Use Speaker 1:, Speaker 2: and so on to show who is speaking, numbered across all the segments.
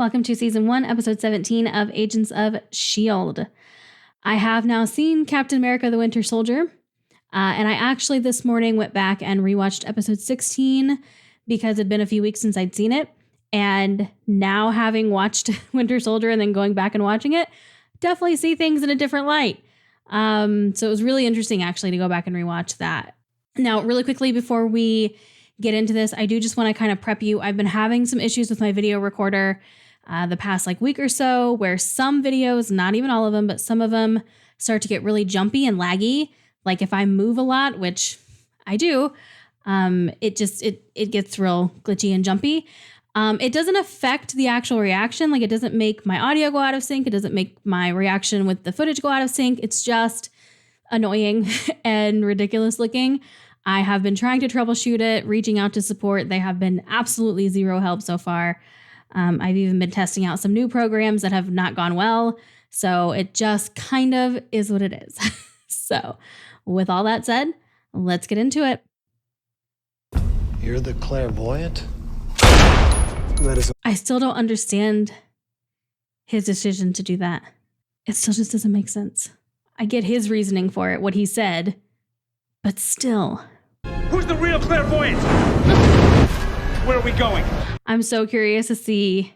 Speaker 1: Welcome to Season 1, Episode 17 of Agents of S.H.I.E.L.D. I have now seen Captain America the Winter Soldier, and I actually this morning went back and rewatched Episode 16 because it'd been a few weeks since I'd seen it, and now having watched Winter Soldier and then going back and watching it, definitely see things in a different light. So it was really interesting actually to go back and rewatch that. Now, really quickly before we get into this, I do just want to kind of prep you. I've been having some issues with my video recorder the past week or so, where some videos, not even all of them, but some of them start to get really jumpy and laggy. Like if I move a lot, which I do, it gets real glitchy and jumpy. It doesn't affect the actual reaction. Like it doesn't make my audio go out of sync. It doesn't make my reaction with the footage go out of sync. It's just annoying and ridiculous looking. I have been trying to troubleshoot it, reaching out to support. They have been absolutely zero help so far. I've even been testing out some new programs that have not gone well. So it just kind of is what it is. So with all that said, let's get into it.
Speaker 2: You're the clairvoyant?
Speaker 1: I still don't understand his decision to do that. It still just doesn't make sense. I get his reasoning for it, what he said, but still.
Speaker 3: Who's the real clairvoyant? Where are we going?
Speaker 1: I'm so curious to see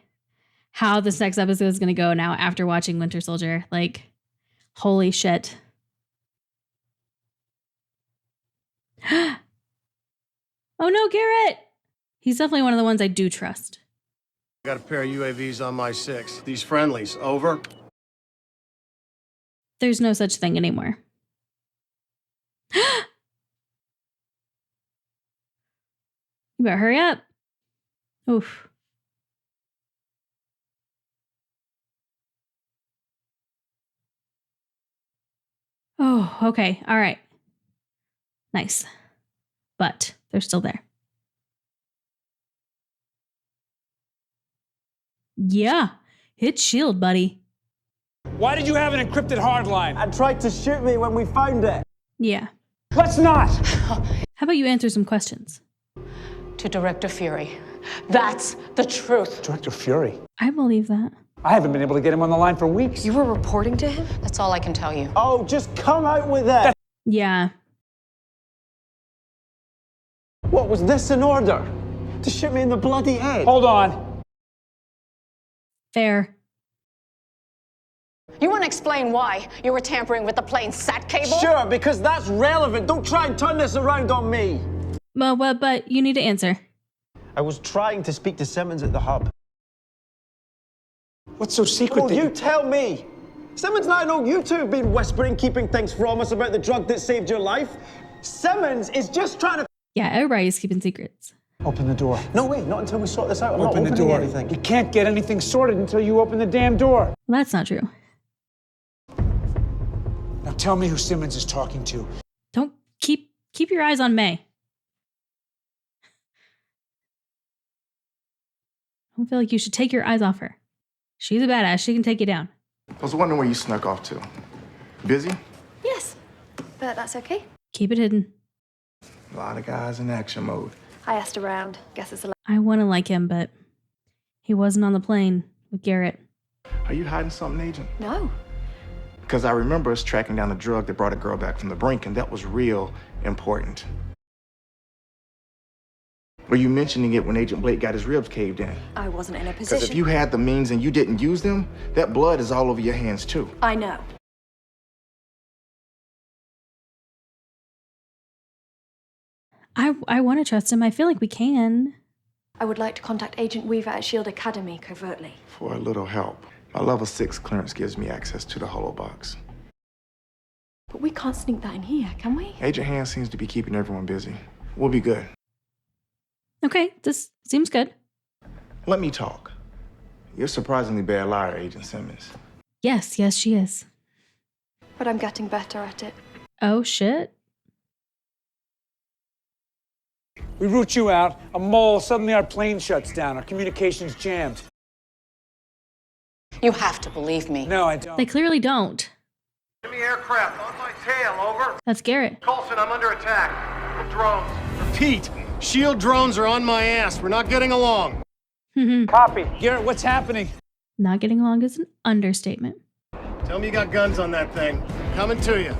Speaker 1: how this next episode is going to go now after watching Winter Soldier. Like, holy shit. Oh no, Garrett! He's definitely one of the ones I do trust.
Speaker 2: Got a pair of UAVs on my 6. These friendlies, over?
Speaker 1: There's no such thing anymore. You better hurry up. Oof. Oh, okay. All right. Nice. But they're still there. Yeah. Hit S.H.I.E.L.D, buddy.
Speaker 3: Why did you have an encrypted hardline?
Speaker 4: And tried to shoot me when we found it.
Speaker 1: Yeah.
Speaker 3: Let's not!
Speaker 1: How about you answer some questions?
Speaker 5: To Director Fury. That's the truth.
Speaker 3: Director Fury?
Speaker 1: I believe that.
Speaker 3: I haven't been able to get him on the line for weeks.
Speaker 5: You were reporting to him? That's all I can tell you.
Speaker 4: Oh, just come out with it.
Speaker 1: Yeah.
Speaker 4: What, was this an order? To shoot me in the bloody head?
Speaker 3: Hold on.
Speaker 1: Fair.
Speaker 5: You want to explain why you were tampering with the plane's SAT cable?
Speaker 4: Sure, because that's relevant. Don't try and turn this around on me.
Speaker 1: Well, but you need to answer.
Speaker 4: I was trying to speak to Simmons at the hub.
Speaker 3: What's so secret
Speaker 4: Oh,
Speaker 3: that
Speaker 4: you tell me. Simmons and I know you two have been whispering, keeping things from us about the drug that saved your life. Simmons is just trying to...
Speaker 1: Yeah, everybody's keeping secrets.
Speaker 3: Open the door.
Speaker 4: No, wait, not until we sort this out. I'm
Speaker 3: Open
Speaker 4: not
Speaker 3: the
Speaker 4: opening
Speaker 3: door.
Speaker 4: anything.
Speaker 3: We can't get anything sorted until you open the damn door.
Speaker 1: Well, that's not true.
Speaker 3: Now tell me who Simmons is talking to.
Speaker 1: Don't keep your eyes on May. I don't feel like you should take your eyes off her. She's a badass. She can take you down.
Speaker 6: I was wondering where you snuck off to. Busy?
Speaker 7: Yes, but that's okay.
Speaker 1: Keep it hidden.
Speaker 6: A lot of guys in action mode.
Speaker 7: I asked around. Guess it's a lot.
Speaker 1: I want to like him, but he wasn't on the plane with Garrett.
Speaker 6: Are you hiding something, Agent?
Speaker 7: No.
Speaker 6: Because I remember us tracking down a drug that brought a girl back from the brink, and that was real important. Were you mentioning it when Agent Blake got his ribs caved in?
Speaker 7: I wasn't in a
Speaker 6: Because
Speaker 7: position.
Speaker 6: if you had the means and you didn't use them, that blood is all over your hands, too.
Speaker 7: I know.
Speaker 1: I want to trust him. I feel like we can.
Speaker 7: I would like to contact Agent Weaver at S.H.I.E.L.D. Academy covertly.
Speaker 6: For a little help. My level 6 clearance gives me access to the holobox.
Speaker 7: But we can't sneak that in here, can we?
Speaker 6: Agent Hand seems to be keeping everyone busy. We'll be good.
Speaker 1: Okay, this seems good.
Speaker 6: Let me talk. You're a surprisingly bad liar, Agent Simmons.
Speaker 1: Yes, she is.
Speaker 7: But I'm getting better at it.
Speaker 1: Oh, shit.
Speaker 3: We root you out, a mole, suddenly our plane shuts down, our communications jammed.
Speaker 5: You have to believe me.
Speaker 3: No, I don't.
Speaker 1: They clearly don't.
Speaker 8: Enemy aircraft on my tail, over.
Speaker 1: That's Garrett.
Speaker 8: Coulson, I'm under attack. From drones.
Speaker 2: Repeat. S.H.I.E.L.D. drones are on my ass. We're not getting along.
Speaker 3: Copy. Garrett, what's happening?
Speaker 1: Not getting along is an understatement.
Speaker 2: Tell me you got guns on that thing. Coming to you.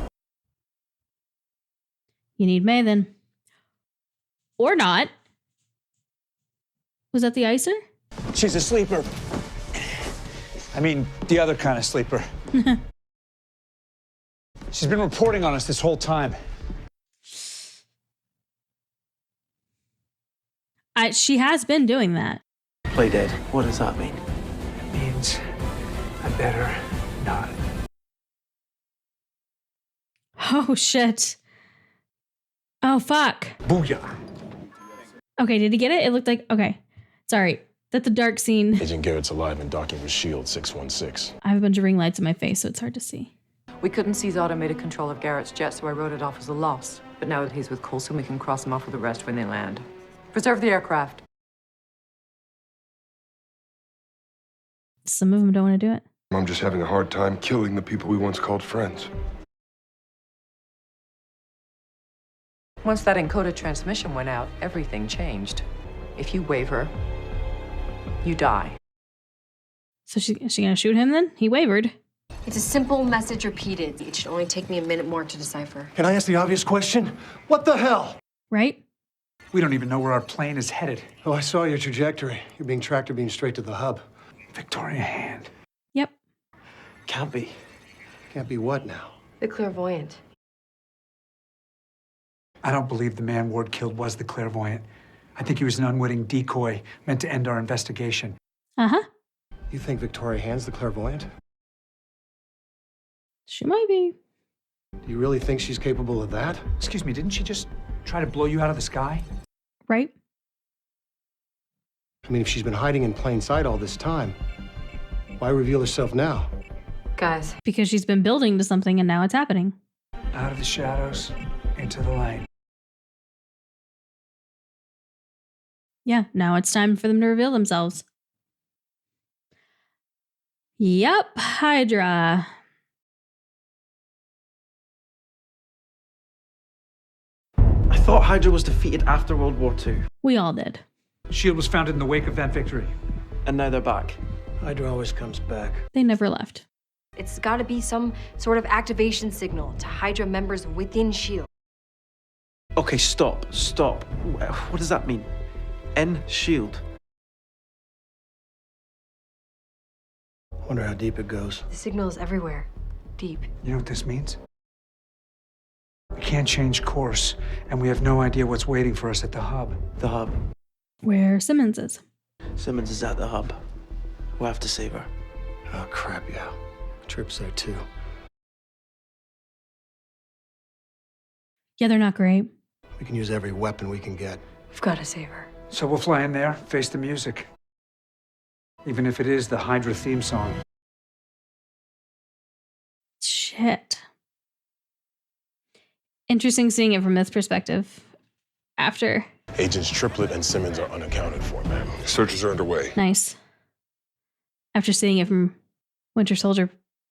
Speaker 1: You need May then. Or not. Was that the icer?
Speaker 3: She's a sleeper. I mean, the other kind of sleeper. She's been reporting on us this whole time.
Speaker 1: She has been doing that.
Speaker 9: Play dead. What does that mean?
Speaker 3: It means I better not.
Speaker 1: Oh, shit. Oh, fuck.
Speaker 3: Booyah.
Speaker 1: Okay, did he get it? It looked like... Okay. Sorry. That's a dark scene.
Speaker 10: Agent Garrett's alive and docking with S.H.I.E.L.D. 616.
Speaker 1: I have a bunch of ring lights in my face, so it's hard to see.
Speaker 5: We couldn't seize automated control of Garrett's jet, so I wrote it off as a loss. But now that he's with Coulson, we can cross him off with the rest when they land. Preserve the aircraft.
Speaker 1: Some of them don't want to do it.
Speaker 10: I'm just having a hard time killing the people we once called friends.
Speaker 5: Once that encoded transmission went out, everything changed. If you waver, you die.
Speaker 1: So she gonna shoot him then? He wavered.
Speaker 7: It's a simple message repeated. It should only take me a minute more to decipher.
Speaker 2: Can I ask the obvious question? What the hell?
Speaker 1: Right?
Speaker 3: We don't even know where our plane is headed.
Speaker 2: Oh, I saw your trajectory. You're being tracked or being straight to the hub.
Speaker 3: Victoria Hand.
Speaker 1: Yep.
Speaker 9: Can't be.
Speaker 2: Can't be what now?
Speaker 7: The clairvoyant.
Speaker 3: I don't believe the man Ward killed was the clairvoyant. I think he was an unwitting decoy meant to end our investigation.
Speaker 1: Uh-huh.
Speaker 2: You think Victoria Hand's the clairvoyant?
Speaker 1: She might be.
Speaker 2: Do you really think she's capable of that?
Speaker 3: Excuse me, didn't she just try to blow you out of the sky?
Speaker 1: Right?
Speaker 2: I mean, if she's been hiding in plain sight all this time, why reveal herself now?
Speaker 7: Guys,
Speaker 1: Because she's been building to something and now it's happening.
Speaker 3: Out of the shadows, into the light.
Speaker 1: Yeah, now it's time for them to reveal themselves. Yep, Hydra.
Speaker 9: I thought Hydra was defeated after World War II,
Speaker 1: We all did.
Speaker 3: S.H.I.E.L.D. was founded in the wake of that victory.
Speaker 9: and now they're back.
Speaker 2: Hydra always comes back.
Speaker 1: They never left.
Speaker 7: it's got to be some sort of activation signal to Hydra members within S.H.I.E.L.D.
Speaker 9: Okay, stop. What does that mean? In S.H.I.E.L.D.
Speaker 2: Wonder how deep it goes.
Speaker 7: The signal is everywhere. Deep.
Speaker 3: You know what this means? We can't change course, and we have no idea what's waiting for us at the hub.
Speaker 9: The hub.
Speaker 1: Where Simmons is.
Speaker 9: Simmons is at the hub. We'll have to save her.
Speaker 2: Oh, crap, yeah. Trip's there, too.
Speaker 1: Yeah, they're not great.
Speaker 2: We can use every weapon we can get.
Speaker 7: We've got to save her.
Speaker 3: So we'll fly in there, face the music. Even if it is the Hydra theme song.
Speaker 1: Shit. Interesting seeing it from this perspective. After.
Speaker 10: Agents Triplet and Simmons are unaccounted for, ma'am. Searches are underway.
Speaker 1: Nice. After seeing it from Winter Soldier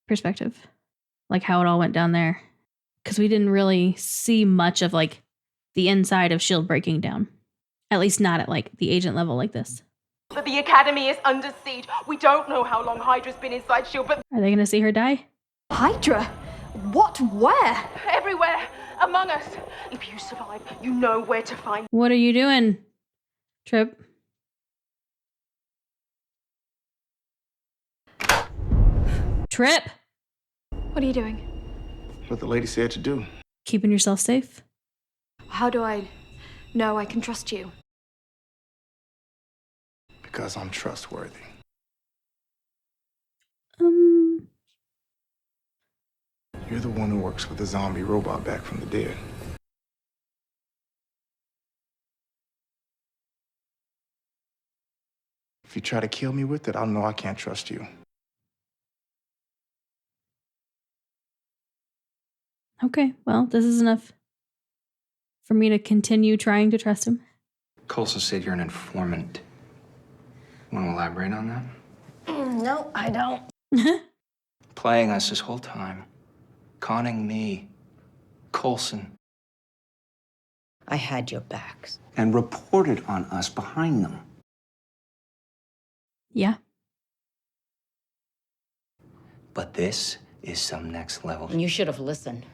Speaker 1: perspective. Like how it all went down there. Because we didn't really see much of like the inside of S.H.I.E.L.D. breaking down. At least not at like the agent level like this.
Speaker 11: But the Academy is under siege. We don't know how long Hydra's been inside S.H.I.E.L.D., but
Speaker 1: Are they going to see her die?
Speaker 7: Hydra? What? Where?
Speaker 11: everywhere, among us. If you survive, you know where to find.
Speaker 1: What are you doing, Trip? Trip!
Speaker 7: What are you doing?
Speaker 6: What the lady said to do.
Speaker 1: Keeping yourself safe?
Speaker 7: How do I know I can trust you?
Speaker 6: Because I'm trustworthy. You're the one who works with the zombie robot back from the dead. If you try to kill me with it, I'll know I can't trust you.
Speaker 1: Okay, well, this is enough for me to continue trying to trust him.
Speaker 12: Coulson said you're an informant. Want to elaborate on that?
Speaker 7: No, I don't.
Speaker 12: Playing us this whole time. Conning me. Coulson.
Speaker 13: I had your backs.
Speaker 12: And reported on us behind them.
Speaker 1: Yeah.
Speaker 12: But this is some next level.
Speaker 13: You should have listened.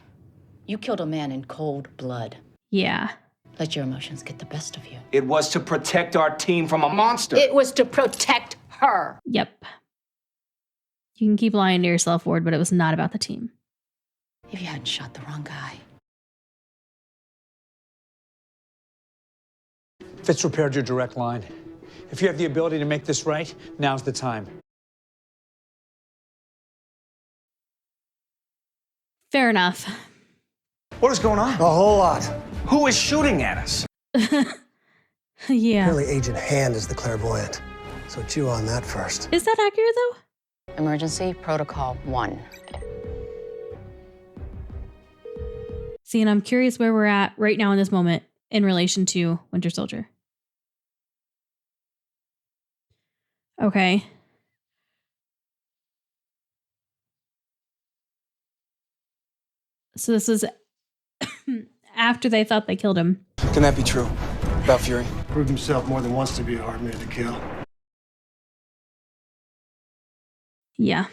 Speaker 13: You killed a man in cold blood.
Speaker 1: Yeah.
Speaker 13: Let your emotions get the best of you.
Speaker 12: It was to protect our team from a monster.
Speaker 13: It was to protect her.
Speaker 1: Yep. You can keep lying to yourself, Ward, but it was not about the team.
Speaker 13: If you hadn't shot the wrong guy.
Speaker 3: Fitz repaired your direct line. If you have the ability to make this right, now's the time.
Speaker 1: Fair enough.
Speaker 10: What is going on?
Speaker 2: A whole lot.
Speaker 10: Who is shooting at us?
Speaker 1: Yeah.
Speaker 2: Apparently Agent Hand is the clairvoyant. So chew on that first.
Speaker 1: Is that accurate, though?
Speaker 13: Emergency Protocol 1.
Speaker 1: See, and I'm curious where we're at right now in this moment in relation to Winter Soldier. Okay. So this is after they thought they killed him.
Speaker 12: Can that be true? About Fury?
Speaker 2: Proved himself more than once to be a hard man to kill.
Speaker 1: Yeah.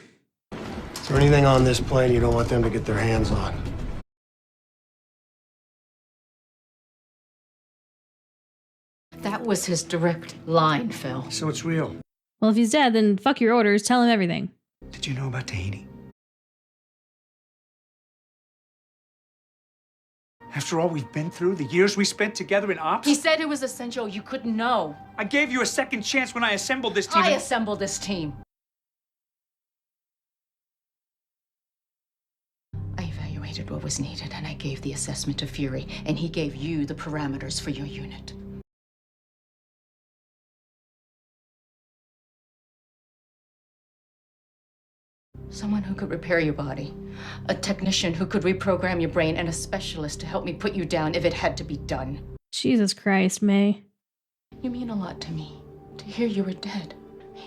Speaker 2: Is there anything on this plane you don't want them to get their hands on?
Speaker 13: That was his direct line, Phil.
Speaker 3: So it's real.
Speaker 1: Well, if he's dead, then fuck your orders. Tell him everything.
Speaker 3: Did you know about Tahiti? After all we've been through, the years we spent together in ops?
Speaker 13: He said it was essential. You couldn't know.
Speaker 3: I gave you a second chance when I assembled this team.
Speaker 13: I assembled this team. I evaluated what was needed, and I gave the assessment to Fury, and he gave you the parameters for your unit. Someone who could repair your body, a technician who could reprogram your brain, and a specialist to help me put you down if it had to be done.
Speaker 1: Jesus Christ, May.
Speaker 13: You mean a lot to me. To hear you were dead.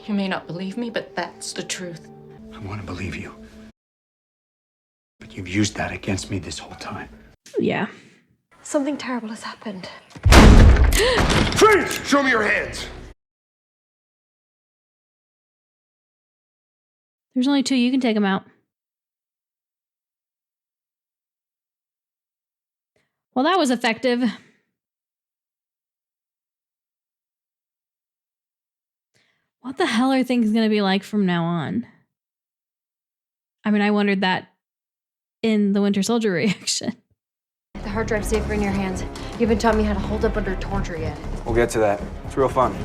Speaker 13: You may not believe me, but that's the truth.
Speaker 3: I want to believe you. But you've used that against me this whole time.
Speaker 1: Yeah.
Speaker 7: Something terrible has happened.
Speaker 10: Freeze! Show me your hands.
Speaker 1: There's only 2. You can take them out. Well, that was effective. What the hell are things going to be like from now on? I mean, I wondered that in the Winter Soldier reaction.
Speaker 7: The hard drive's safer in your hands. You haven't taught me how to hold up under torture yet.
Speaker 12: We'll get to that. It's real fun.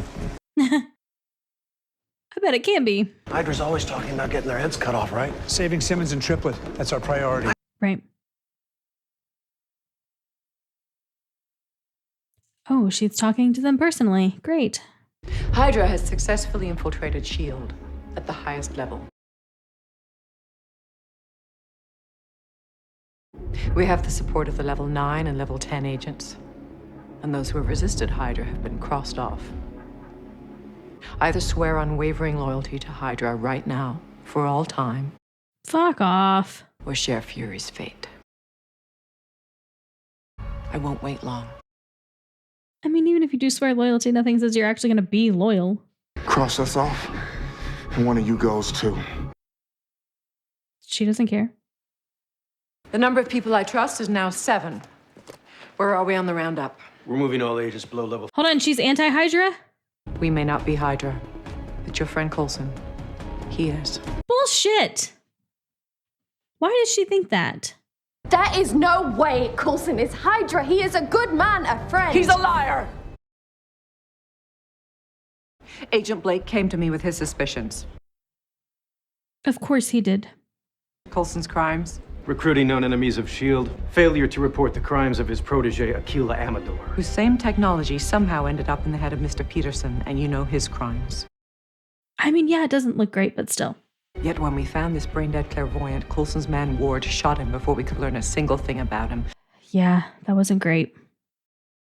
Speaker 1: I bet it can be.
Speaker 2: Hydra's always talking about getting their heads cut off, right?
Speaker 3: Saving Simmons and Triplet. That's our priority.
Speaker 1: Right. Oh, she's talking to them personally. Great.
Speaker 5: Hydra has successfully infiltrated S.H.I.E.L.D. at the highest level. We have the support of the level 9 and level 10 agents. And those who have resisted Hydra have been crossed off. Either swear unwavering loyalty to Hydra right now, for all time.
Speaker 1: Fuck off.
Speaker 5: Or share Fury's fate. I won't wait long.
Speaker 1: I mean, even if you do swear loyalty, nothing says you're actually going to be loyal.
Speaker 6: Cross us off, and one of you goes too.
Speaker 1: She doesn't care.
Speaker 5: The number of people I trust is now 7. Where are we on the roundup?
Speaker 9: We're moving all agents below level.
Speaker 1: Hold on, she's anti-Hydra?
Speaker 5: We may not be Hydra, but your friend Coulson, he is.
Speaker 1: Bullshit. Why does she think that?
Speaker 7: That is no way Coulson is Hydra. He is a good man, a friend.
Speaker 5: He's a liar! Agent Blake came to me with his suspicions.
Speaker 1: Of course he did.
Speaker 5: Coulson's crimes.
Speaker 14: Recruiting known enemies of S.H.I.E.L.D. Failure to report the crimes of his protege, Aquila Amador.
Speaker 5: Whose same technology somehow ended up in the head of Mr. Peterson, and you know his crimes.
Speaker 1: I mean, yeah, it doesn't look great, but still.
Speaker 5: Yet when we found this brain-dead clairvoyant, Coulson's man Ward shot him before we could learn a single thing about him.
Speaker 1: Yeah, that wasn't great.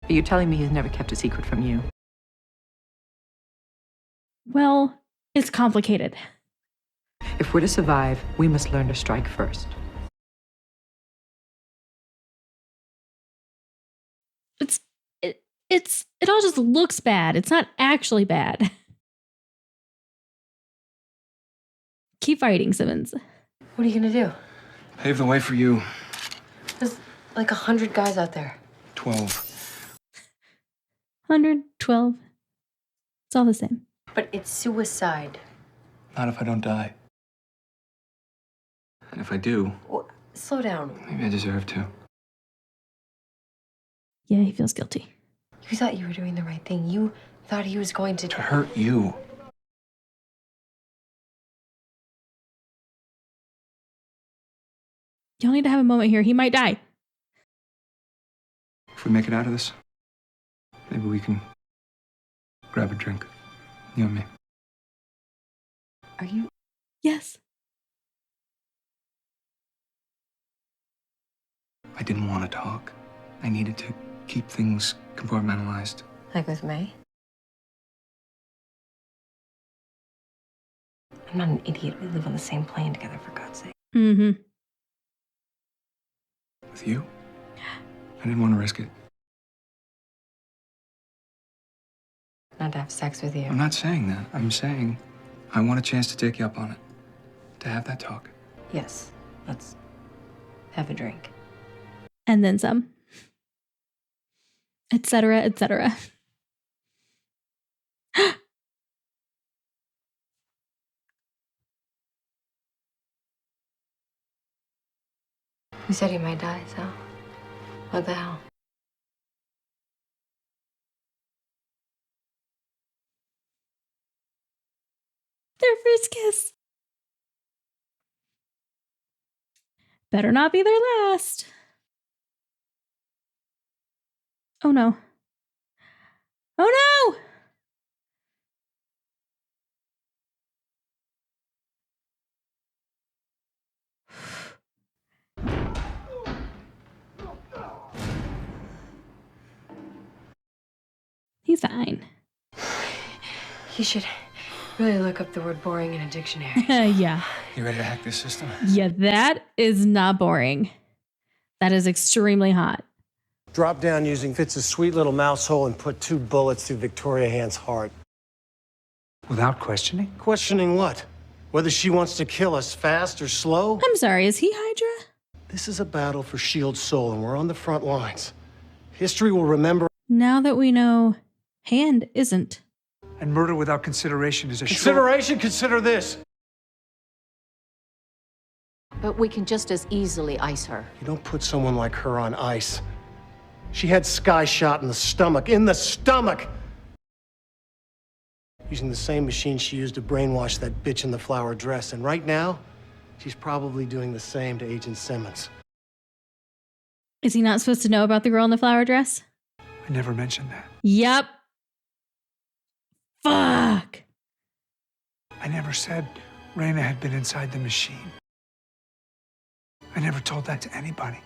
Speaker 5: Are you telling me he's never kept a secret from you?
Speaker 1: Well, it's complicated.
Speaker 5: If we're to survive, we must learn to strike first.
Speaker 1: It all just looks bad. It's not actually bad. Keep fighting, Simmons.
Speaker 7: What are you gonna do?
Speaker 12: Pave the way for you.
Speaker 7: There's like 100 guys out there.
Speaker 12: 12.
Speaker 1: 112. It's all the same.
Speaker 7: But it's suicide.
Speaker 12: Not if I don't die. And if I do,
Speaker 7: Slow down.
Speaker 12: maybe I deserve to.
Speaker 1: Yeah, he feels guilty.
Speaker 7: You thought you were doing the right thing. You thought he was going to...
Speaker 12: To hurt you.
Speaker 1: Y'all need to have a moment here. He might die.
Speaker 12: If we make it out of this, maybe we can grab a drink. You and me.
Speaker 7: Are you...
Speaker 1: Yes.
Speaker 12: I didn't want to talk. I needed to keep things compartmentalized.
Speaker 7: Like with May? I'm not an idiot. We live on the same plane together, for God's sake.
Speaker 1: Mm-hmm.
Speaker 12: With you? I didn't want to risk it.
Speaker 7: Not to have sex with you.
Speaker 12: I'm not saying that. I'm saying I want a chance to take you up on it. To have that talk.
Speaker 7: Yes. Let's have a drink.
Speaker 1: And then some. Etc., etc.
Speaker 7: You said he might die, so what the hell?
Speaker 1: Their first kiss. Better not be their last. Oh no. Oh no! He's fine.
Speaker 7: You should really look up the word boring in a dictionary.
Speaker 1: Yeah.
Speaker 12: You ready to hack this system?
Speaker 1: Yeah, that is not boring. That is extremely hot.
Speaker 2: Drop down using Fitz's sweet little mouse hole and put 2 bullets through Victoria Hand's heart.
Speaker 3: Without questioning?
Speaker 2: Questioning what? Whether she wants to kill us fast or slow?
Speaker 1: I'm sorry, is he Hydra?
Speaker 2: This is a battle for S.H.I.E.L.D's soul, and we're on the front lines. History will remember.
Speaker 1: Now that we know Hand isn't.
Speaker 3: And murder without consideration is a
Speaker 2: Consideration? Consider this.
Speaker 13: But we can just as easily ice her.
Speaker 2: You don't put someone like her on ice. She had Sky shot in the stomach. In the stomach! Using the same machine she used to brainwash that bitch in the flower dress. And right now, she's probably doing the same to Agent Simmons.
Speaker 1: Is he not supposed to know about the girl in the flower dress?
Speaker 3: I never mentioned that.
Speaker 1: Yep. Fuck.
Speaker 3: I never said Raina had been inside the machine. I never told that to anybody.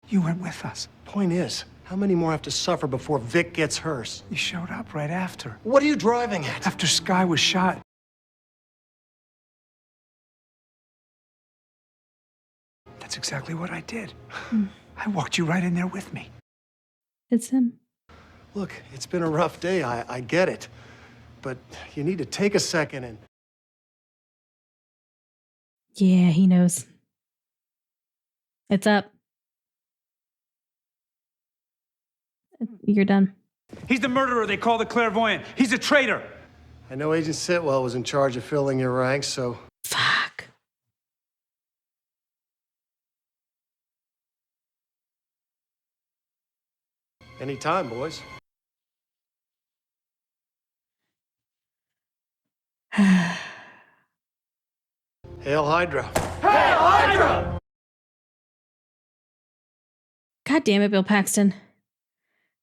Speaker 3: You went with us.
Speaker 2: Point is, how many more have to suffer before Vic gets hers?
Speaker 3: You showed up right after.
Speaker 2: What are you driving at?
Speaker 3: After Sky was shot. That's exactly what I did. I walked you right in there with me.
Speaker 1: It's him.
Speaker 2: Look, it's been a rough day, I get it. But you need to take a second and...
Speaker 1: Yeah, he knows. It's up. You're done.
Speaker 3: He's the murderer they call the clairvoyant. He's a traitor.
Speaker 2: I know Agent Sitwell was in charge of filling your ranks, so...
Speaker 1: Fuck.
Speaker 2: Anytime, boys. Hail Hydra.
Speaker 4: Hail Hydra!
Speaker 1: God damn it, Bill Paxton.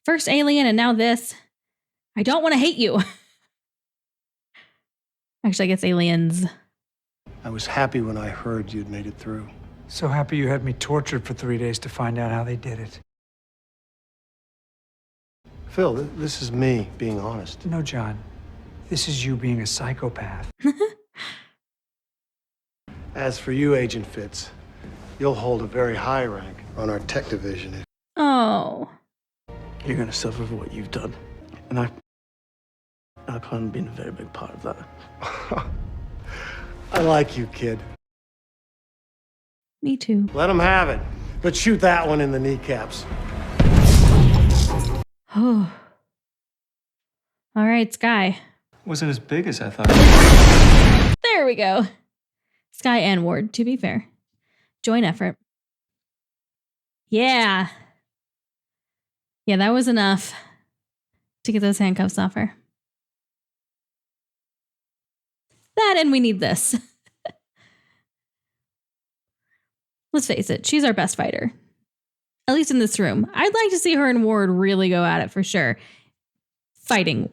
Speaker 1: First Alien and now this. I don't want to hate you. Actually, I guess Aliens.
Speaker 2: I was happy when I heard you'd made it through.
Speaker 3: So happy you had me tortured for 3 days to find out how they did it.
Speaker 2: Phil, this is me being honest.
Speaker 3: No, John. This is you being a psychopath.
Speaker 2: As for you, Agent Fitz, you'll hold a very high rank on our tech division.
Speaker 1: Oh.
Speaker 9: You're gonna suffer for what you've done. And I
Speaker 15: I couldn't be a very big part of that.
Speaker 2: I like you, kid.
Speaker 1: Me too.
Speaker 2: Let him have it, but shoot that one in the kneecaps.
Speaker 1: Oh. All right, Sky.
Speaker 12: Wasn't as big as I thought.
Speaker 1: There we go. Sky and Ward, to be fair. Joint effort. Yeah. Yeah, that was enough to get those handcuffs off her. That and we need this. Let's face it, she's our best fighter. At least in this room. I'd like to see her and Ward really go at it for sure. Fighting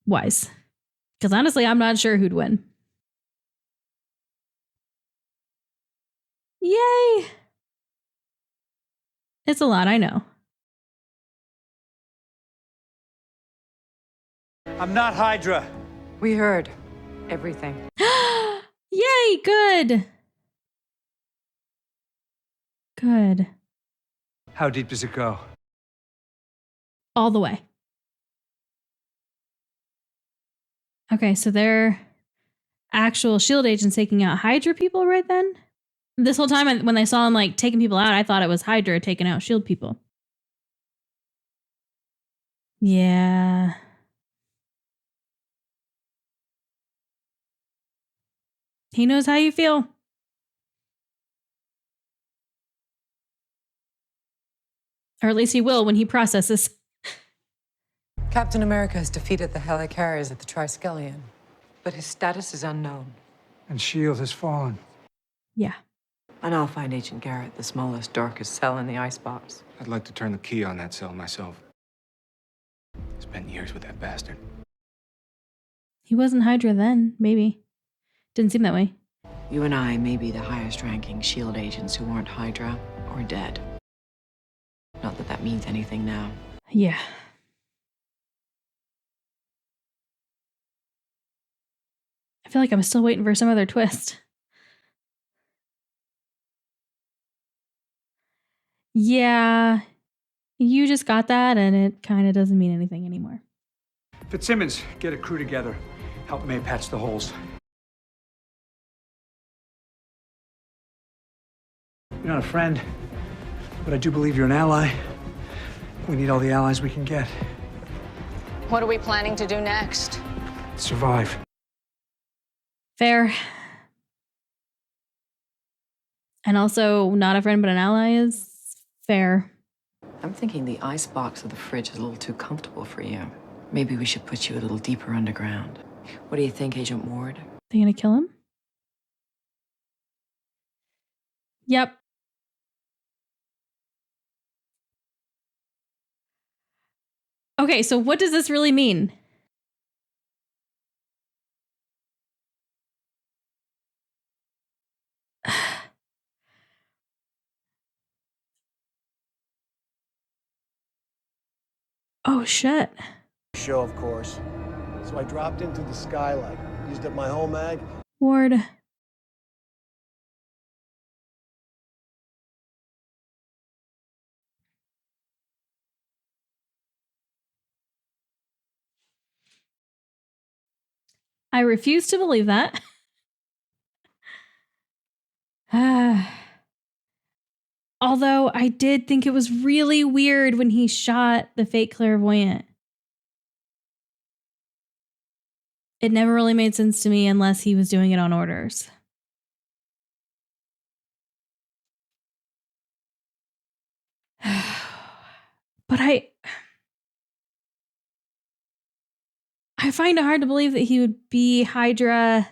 Speaker 1: wise. Because honestly, I'm not sure who'd win. Yay! It's a lot, I know.
Speaker 16: I'm not Hydra.
Speaker 5: We heard everything.
Speaker 1: Yay, good. Good.
Speaker 3: How deep does it go?
Speaker 1: All the way. Okay, so they're actual S.H.I.E.L.D. agents taking out Hydra people right then? This whole time when I saw them like taking people out, I thought it was Hydra taking out S.H.I.E.L.D. people. Yeah. He knows how you feel. Or at least he will when he processes.
Speaker 5: Captain America has defeated the helicarriers at the Triskelion, but his status is unknown.
Speaker 3: And S.H.I.E.L.D. has fallen.
Speaker 1: Yeah.
Speaker 5: And I'll find Agent Garrett the smallest, darkest cell in the icebox.
Speaker 12: I'd like to turn the key on that cell myself. Spent years with that bastard.
Speaker 1: He wasn't Hydra then, maybe. Didn't seem that way.
Speaker 5: You and I may be the highest-ranking S.H.I.E.L.D. agents who aren't Hydra or dead. Not that that means anything now.
Speaker 1: Yeah. I feel like I'm still waiting for some other twist. Yeah. You just got that, and it kind of doesn't mean anything anymore.
Speaker 3: Fitzsimmons, get a crew together. Help May patch the holes. You're not a friend, but I do believe you're an ally. We need all the allies we can get.
Speaker 17: What are we planning to do next?
Speaker 3: Survive.
Speaker 1: Fair. And also, not a friend but an ally is fair.
Speaker 5: I'm thinking the icebox of the fridge is a little too comfortable for you. Maybe we should put you a little deeper underground. What do you think, Agent Ward?
Speaker 1: They gonna kill him? Yep. Okay, so what does this really mean? Oh, shit.
Speaker 2: Show, of course. So I dropped into the skylight, used up my whole mag.
Speaker 1: Ward. I refuse to believe that. Although I did think it was really weird when he shot the fake clairvoyant. It never really made sense to me unless he was doing it on orders. But I find it hard to believe that he would be Hydra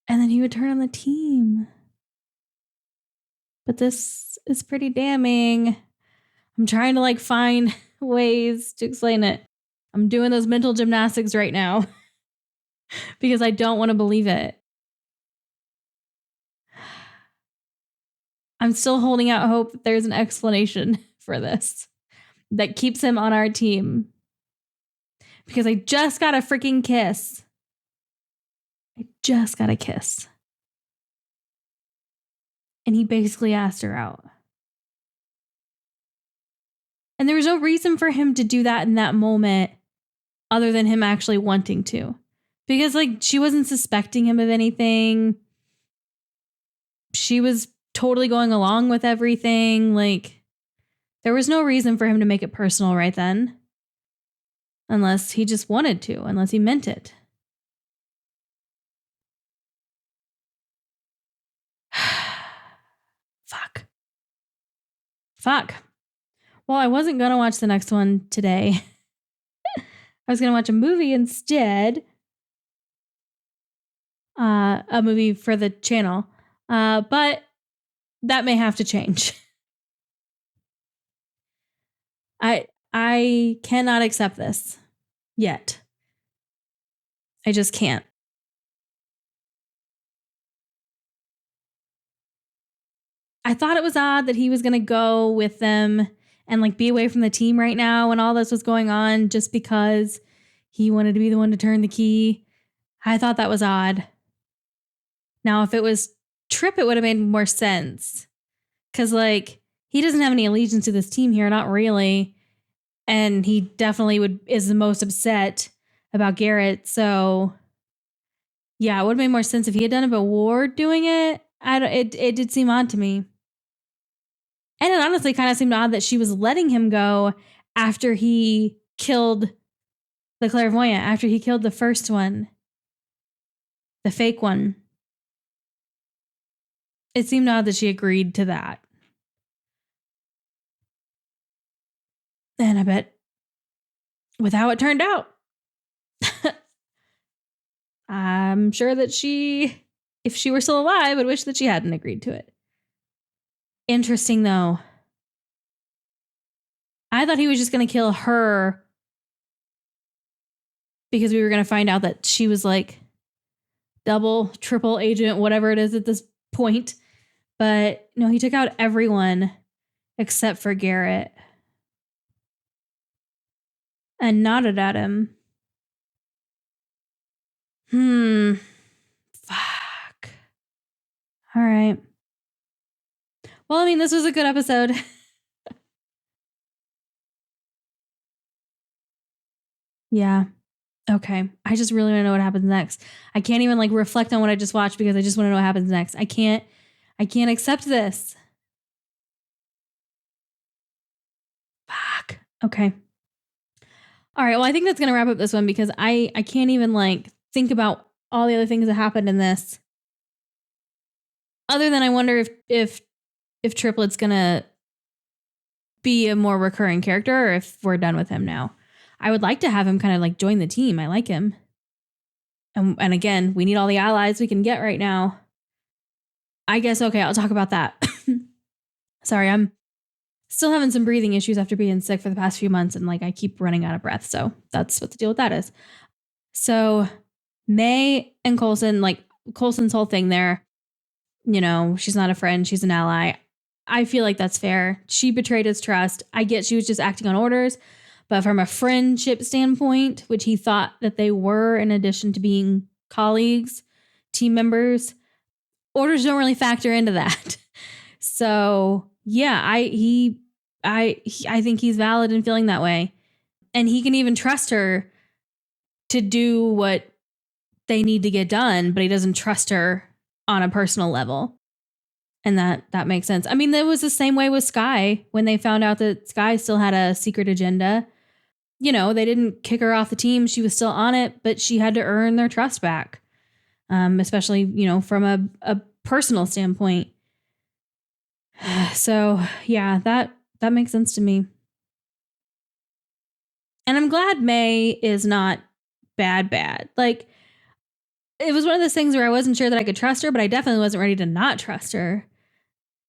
Speaker 1: and then he would turn on the team. But this is pretty damning. I'm trying to like find ways to explain it. I'm doing those mental gymnastics right now because I don't want to believe it. I'm still holding out hope that there's an explanation for this that keeps him on our team. Because I just got a freaking kiss. I just got a kiss. And he basically asked her out. And there was no reason for him to do that in that moment other than him actually wanting to. Because, like, she wasn't suspecting him of anything. She was totally going along with everything. Like, there was no reason for him to make it personal right then. Unless he just wanted to, unless he meant it. Fuck. Well, I wasn't going to watch the next one today. I was going to watch a movie instead. A movie for the channel. But that may have to change. I cannot accept this yet. I just can't. I thought it was odd that he was going to go with them and like be away from the team right now when all this was going on just because he wanted to be the one to turn the key. I thought that was odd. Now, if it was Trip, it would have made more sense. Because, like, he doesn't have any allegiance to this team here, not really. And he definitely is the most upset about Garrett. So, yeah, it would have made more sense if he had done it, but Ward doing it, it did seem odd to me. And it honestly kind of seemed odd that she was letting him go after he killed the clairvoyant, after he killed the first one, the fake one. It seemed odd that she agreed to that. And I bet with how it turned out, I'm sure that she, if she were still alive, would wish that she hadn't agreed to it. Interesting, though. I thought he was just going to kill her because we were going to find out that she was like double, triple agent, whatever it is at this point. But no, he took out everyone except for Garrett and nodded at him. Fuck. All right. Well, I mean, this was a good episode. Yeah. Okay. I just really want to know what happens next. I can't even like reflect on what I just watched because I just want to know what happens next. I can't accept this. Fuck. Okay. All right. Well, I think that's going to wrap up this one because I can't even like think about all the other things that happened in this. Other than I wonder if Triplet's going to be a more recurring character or if we're done with him now. I would like to have him kind of like join the team. I like him. And again, we need all the allies we can get right now. I guess, okay, I'll talk about that. Sorry, I'm still having some breathing issues after being sick for the past few months. And like, I keep running out of breath. So that's what the deal with that is. So May and Coulson, like Coulson's whole thing there, you know, she's not a friend. She's an ally. I feel like that's fair. She betrayed his trust. I get she was just acting on orders. But from a friendship standpoint, which he thought that they were in addition to being colleagues, team members, orders don't really factor into that. So yeah, I think he's valid in feeling that way. And he can even trust her to do what they need to get done, but he doesn't trust her on a personal level. And that makes sense. I mean, that was the same way with Skye when they found out that Skye still had a secret agenda. You know, they didn't kick her off the team. She was still on it, but she had to earn their trust back. Especially, you know, from a personal standpoint. So yeah, that makes sense to me. And I'm glad May is not bad. Like, it was one of those things where I wasn't sure that I could trust her, but I definitely wasn't ready to not trust her.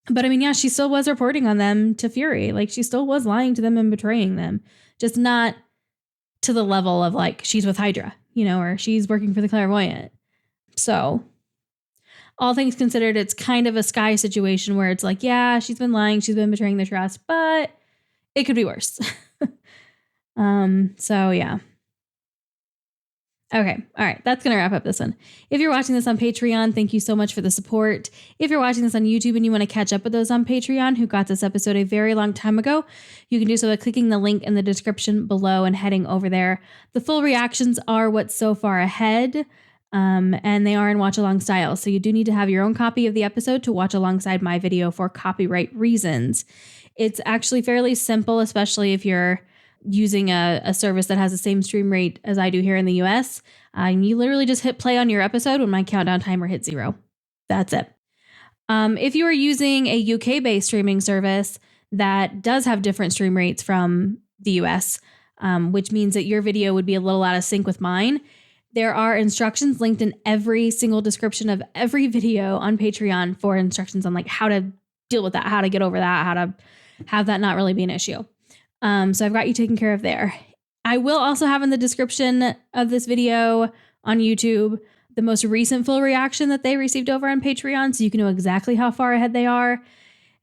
Speaker 1: But I mean, yeah, she still was reporting on them to Fury. Like, she still was lying to them and betraying them. Just not to the level of like, she's with Hydra, you know, or she's working for the clairvoyant. So all things considered, it's kind of a Skye situation where it's like, yeah, she's been lying. She's been betraying the trust, but it could be worse. So yeah. Okay. All right. That's going to wrap up this one. If you're watching this on Patreon, thank you so much for the support. If you're watching this on YouTube and you want to catch up with those on Patreon who got this episode a very long time ago, you can do so by clicking the link in the description below and heading over there. The full reactions are what's so far ahead, and they are in watch along style. So you do need to have your own copy of the episode to watch alongside my video for copyright reasons. It's actually fairly simple, especially if you're using a service that has the same stream rate as I do here in the US. And you literally just hit play on your episode when my countdown timer hits 0. That's it. If you are using a UK-based streaming service that does have different stream rates from the US, which means that your video would be a little out of sync with mine, there are instructions linked in every single description of every video on Patreon for instructions on like how to deal with that, how to get over that, how to have that not really be an issue. So I've got you taken care of there. I will also have in the description of this video on YouTube the most recent full reaction that they received over on Patreon, so you can know exactly how far ahead they are.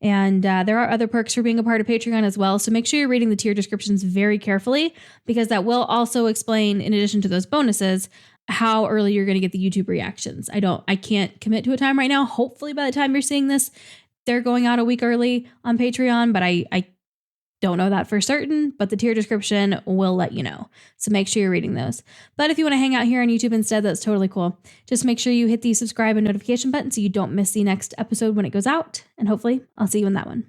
Speaker 1: And there are other perks for being a part of Patreon as well, so make sure you're reading the tier descriptions very carefully, because that will also explain, in addition to those bonuses, how early you're going to get the YouTube reactions. I can't commit to a time right now. Hopefully by the time you're seeing this, they're going out a week early on Patreon, but I don't know that for certain, but the tier description will let you know. So make sure you're reading those. But if you want to hang out here on YouTube instead, that's totally cool. Just make sure you hit the subscribe and notification button so you don't miss the next episode when it goes out. And hopefully I'll see you in that one.